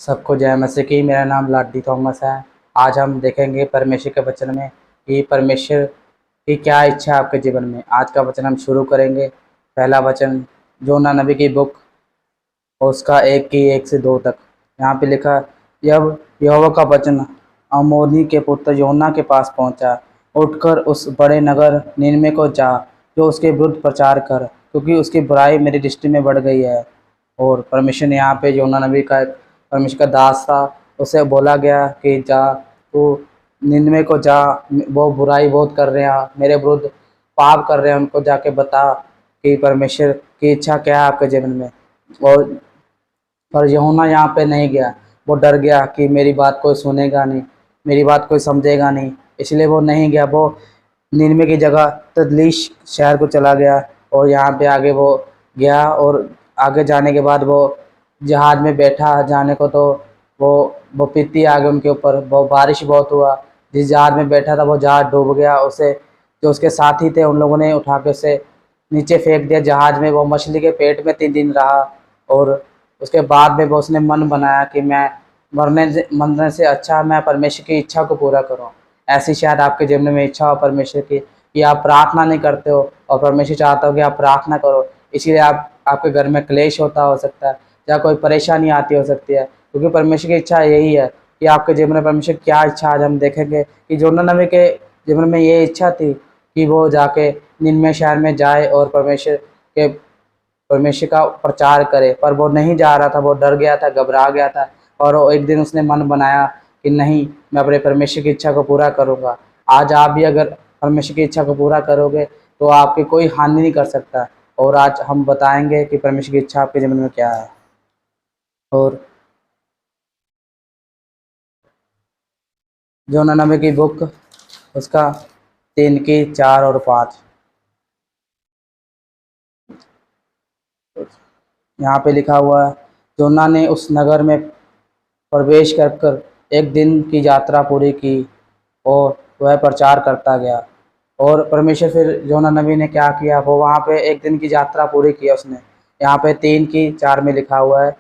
सबको जय मसीह की। मेरा नाम लाडी थॉमस है। आज हम देखेंगे परमेश्वर के वचन में कि परमेश्वर की क्या इच्छा है आपके जीवन में। आज का वचन हम शुरू करेंगे। पहला वचन योना नबी की बुक और उसका 1 से 2 तक। यहाँ पे लिखा, जब यहोवा का वचन अमोनी के पुत्र योना के पास पहुंचा, उठकर उस बड़े नगर निनवे को जा, जो उसके विरुद्ध प्रचार कर, क्योंकि उसकी बुराई मेरी दृष्टि में बढ़ गई है। और परमेश्वर ने यहाँ पे योना नबी का परमेश्वर का दास था, उसे बोला गया कि जा तू निनवे को जा, वो बुराई बहुत कर रहे हैं, मेरे विरुद्ध पाप कर रहे हैं, उनको जाके बता कि परमेश्वर की इच्छा क्या है आपके जीवन में। और पर यूहन्ना यहाँ पे नहीं गया। वो डर गया कि मेरी बात कोई सुनेगा नहीं, मेरी बात कोई समझेगा नहीं, इसलिए वो नहीं गया। वो निनवे की जगह तदलीश शहर को चला गया और यहाँ पे आगे वो गया। और आगे जाने के बाद वो जहाज में बैठा जाने को, तो वो पित्ती आ गई उनके ऊपर, वो बारिश बहुत हुआ। जिस जहाज में बैठा था वो जहाज डूब गया। उसे जो उसके साथी थे उन लोगों ने उठा के उसे नीचे फेंक दिया जहाज में। वो मछली के पेट में 3 दिन रहा। और उसके बाद में वो उसने मन बनाया कि मैं मरने से अच्छा मैं परमेश्वर की इच्छा को पूरा करूं। ऐसी शायद आपके जीवन में इच्छा हो परमेश्वर की, कि आप प्रार्थना नहीं करते हो और परमेश्वर चाहता हो कि आप प्रार्थना करो, इसीलिए आपके घर में क्लेश होता हो सकता है या कोई परेशानी आती हो सकती है। क्योंकि परमेश्वर की इच्छा यही है कि आपके जीवन में परमेश्वर क्या इच्छा, आज हम देखेंगे कि योना नबी के जीवन में ये इच्छा थी कि वो जाके निनवे शहर में जाए और परमेश्वर का प्रचार करे। पर वो नहीं जा रहा था, वो डर गया था, घबरा गया था। और वो एक दिन उसने मन बनाया कि नहीं, मैं अपने परमेश्वर की इच्छा को पूरा करूँगा। आज आप भी अगर परमेश्वर की इच्छा को पूरा करोगे तो आपकी कोई हानि नहीं कर सकता। और आज हम बताएंगे कि परमेश्वर की इच्छा आपके जीवन में क्या है। और योना नबी की बुक उसका 3 की 4 और 5 यहाँ पे लिखा हुआ है, योना ने उस नगर में प्रवेश कर 1 दिन की यात्रा पूरी की और वह प्रचार करता गया। और परमेश्वर फिर योना नबी ने क्या किया, वो वहाँ पे 1 दिन की यात्रा पूरी की उसने। यहाँ पे 3 की 4 में लिखा हुआ है,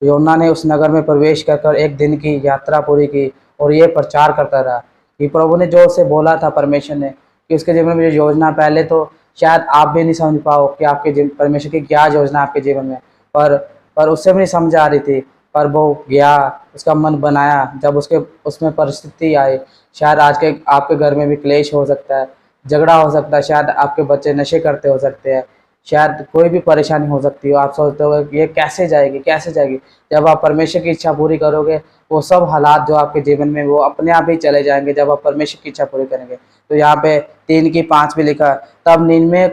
योना ने उस नगर में प्रवेश कर 1 दिन की यात्रा पूरी की और ये प्रचार करता रहा कि प्रभु ने जो उसे बोला था, परमेश्वर ने, कि उसके जीवन में जो योजना, पहले तो शायद आप भी नहीं समझ पाओ कि आपके परमेश्वर की क्या योजना आपके जीवन में। पर उससे भी नहीं समझ आ रही थी। पर वो गया, उसका मन बनाया। जब उसके उसमें परिस्थिति आई, शायद आज के आपके घर में भी क्लेश हो सकता है, झगड़ा हो सकता है, शायद आपके बच्चे नशे करते हो सकते हैं, शायद कोई भी परेशानी हो सकती हो। आप सोचते हो कि ये कैसे जाएगी, कैसे जाएगी। जब आप परमेश्वर की इच्छा पूरी करोगे, वो सब हालात जो आपके जीवन में वो अपने आप ही चले जाएंगे जब आप परमेश्वर की इच्छा पूरी करेंगे। तो यहाँ पे 3 की 5 में लिखा, तब निन्मो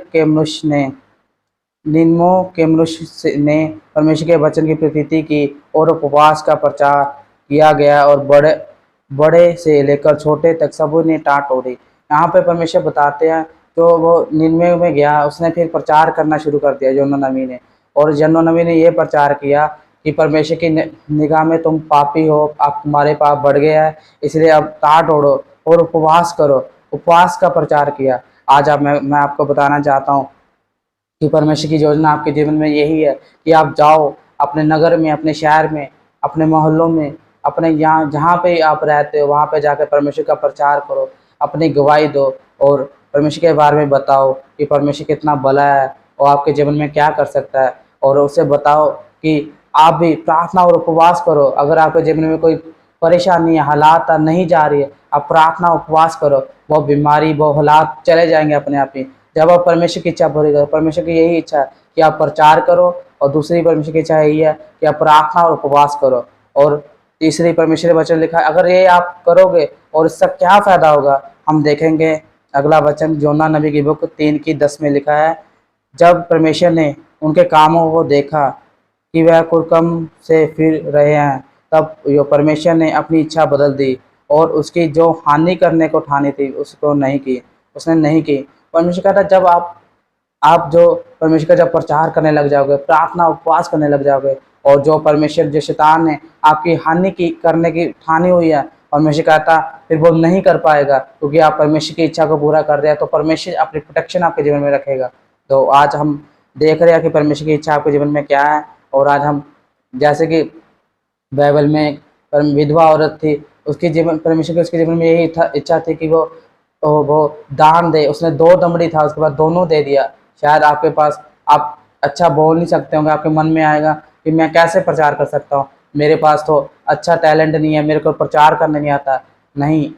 के मनुष्य ने परमेश्वर के वचन की प्रतीति की और उपवास का प्रचार किया गया और बड़े बड़े से लेकर छोटे तक सबों ने टाट ओढ़ी। यहाँ पे परमेश्वर बताते हैं, तो वो निन्वे में गया, उसने फिर प्रचार करना शुरू कर दिया योना नबी ने। और योना नबी ने ये प्रचार किया कि परमेश्वर की निगाह में तुम पापी हो, आप तुम्हारे पाप बढ़ गया है, इसलिए अब टाट ओढ़ो और उपवास करो। उपवास का प्रचार किया। आज मैं आपको बताना चाहता हूँ कि परमेश्वर की योजना आपके जीवन में यही है कि आप जाओ अपने नगर में, अपने शहर में, अपने मोहल्लों में, अपने यहाँ जहाँ पे आप रहते हो वहाँ पे जाकर परमेश्वर का प्रचार करो, अपनी गवाही दो और परमेश्वर के बारे में बताओ कि परमेश्वर कितना भला है और आपके जीवन में क्या कर सकता है। और उसे बताओ कि आप भी प्रार्थना और उपवास करो। अगर आपके जीवन में कोई परेशानी है, हालात नहीं जा रही है, आप प्रार्थना उपवास करो, वो बीमारी वो हालात चले जाएंगे अपने आप ही। जब आप परमेश्वर की इच्छा पूरी करो, परमेश्वर की यही इच्छा है कि आप प्रचार करो। और दूसरी परमेश्वर की इच्छा यही है कि आप प्रार्थना और उपवास करो। और तीसरी परमेश्वर वचन लिखा है, अगर ये आप करोगे और इसका क्या फायदा होगा, हम देखेंगे। अगला वचन योना नबी की बुक 3 की 10 में लिखा है, जब परमेश्वर ने उनके कामों को देखा कि वह कुकर्म से फिर रहे हैं, तब यो परमेश्वर ने अपनी इच्छा बदल दी और उसकी जो हानि करने को ठानी थी उसको नहीं की, उसने नहीं की। परमेश्वर कहता है, जब आप जो परमेश्वर का जब प्रचार करने लग जाओगे, प्रार्थना उपवास करने लग जाओगे, और जो परमेश्वर जो शैतान ने आपकी हानि की करने की ठानी हुई है, परमेश्वर कहता फिर वो नहीं कर पाएगा, क्योंकि आप परमेश्वर की इच्छा को पूरा कर दिया तो परमेश्वर अपनी प्रोटेक्शन आपके जीवन में रखेगा। तो आज हम देख रहे हैं कि परमेश्वर की इच्छा आपके जीवन में क्या है। और आज हम जैसे कि बाइबल में एक विधवा औरत थी, उसके जीवन परमेश्वर की उसके जीवन में यही था, इच्छा थी कि वो दान दे। उसने 2 दमड़ी था, उसके बाद दोनों दे दिया। शायद आपके पास, आप अच्छा बोल नहीं सकते होंगे, आपके मन में आएगा कि मैं कैसे प्रचार कर सकता हूँ, मेरे पास तो अच्छा टैलेंट नहीं है, मेरे को प्रचार करने नहीं आता। नहीं,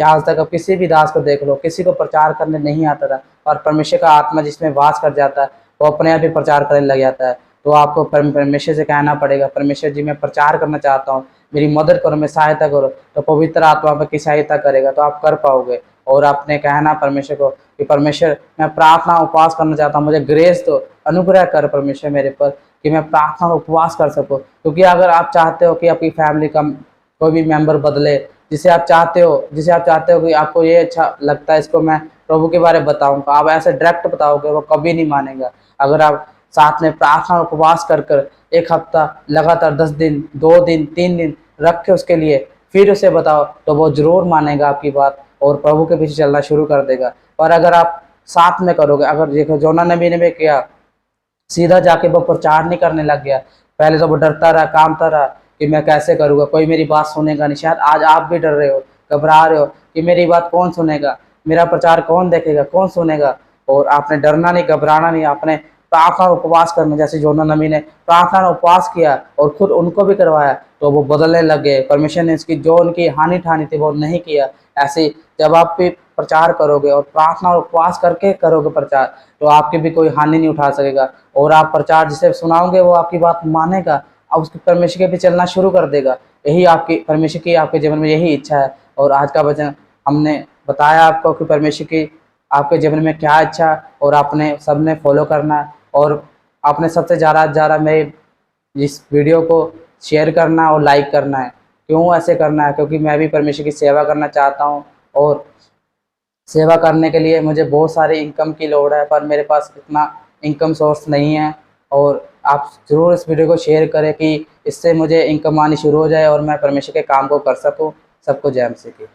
आज तक आप किसी भी दास को देख लो, किसी को प्रचार करने नहीं आता था, और परमेश्वर का आत्मा जिसमें वास कर जाता है वो अपने आप ही प्रचार करने लग जाता है। तो आपको परमेश्वर से कहना पड़ेगा, परमेश्वर जी मैं प्रचार करना चाहता हूँ, मेरी मदद करो, मैं सहायता करो। तो पवित्र आत्मा आपकी सहायता करेगा, तो आप कर पाओगे। और आपने कहना परमेश्वर को कि परमेश्वर मैं प्रार्थना उपवास करना चाहता हूँ, मुझे ग्रेस दो, अनुग्रह कर परमेश्वर मेरे पर, कि मैं प्रार्थना और उपवास कर सकूँ। क्योंकि अगर आप चाहते हो कि आपकी फैमिली का कोई भी मेंबर बदले, जिसे आप चाहते हो कि आपको ये अच्छा लगता है, इसको मैं प्रभु के बारे में बताऊंगा, आप ऐसे डायरेक्ट बताओगे, वो कभी नहीं मानेगा। अगर आप साथ में प्रार्थना और उपवास कर कर 1 हफ्ता लगातार 10 दिन, 2 दिन, 3 दिन रख के उसके लिए फिर उसे बताओ, तो वो जरूर मानेगा आपकी बात और प्रभु के पीछे चलना शुरू कर देगा। और अगर आप साथ में करोगे, अगर देखो जोना नबी ने भी किया, सीधा जाके वो प्रचार नहीं करने लग गया। पहले तो वो डरता रहा, कांपता रहा कि मैं कैसे करूँगा, कोई मेरी बात सुनेगा नहीं। शायद आज आप भी डर रहे हो, घबरा रहे हो कि मेरी बात कौन सुनेगा, मेरा प्रचार कौन देखेगा, कौन सुनेगा। और आपने डरना नहीं, घबराना नहीं, आपने प्रार्थना और उपवास करना, जैसे जोना नबी ने प्रार्थना और उपवास किया और खुद उनको भी करवाया, तो वो बदलने लग गए। परमेश्वर ने इसकी जो उनकी हानि ठानी थी वो नहीं किया। ऐसे जब आप भी प्रचार करोगे और प्रार्थना और उपवास करके करोगे प्रचार, तो आपकी भी कोई हानि नहीं उठा सकेगा। और आप प्रचार जिसे सुनाओगे वो आपकी बात मानेगा, अब उसके परमेश्वर के भी चलना शुरू कर देगा। यही आपकी परमेश्वर की आपके जीवन में यही इच्छा है। और आज का वचन हमने बताया आपको कि परमेश्वर की आपके जीवन में क्या इच्छा है, और आपने सबने फॉलो करना है। और आपने सबसे ज़्यादा मेरे इस वीडियो को शेयर करना और लाइक करना है। क्यों ऐसे करना है? क्योंकि मैं भी परमेश्वर की सेवा करना चाहता हूँ, और सेवा करने के लिए मुझे बहुत सारी इनकम की लोड़ है, पर मेरे पास इतना इनकम सोर्स नहीं है। और आप ज़रूर इस वीडियो को शेयर करें कि इससे मुझे इनकम आनी शुरू हो जाए और मैं परमेश्वर के काम को कर सकूं। सबको जय मसीह की।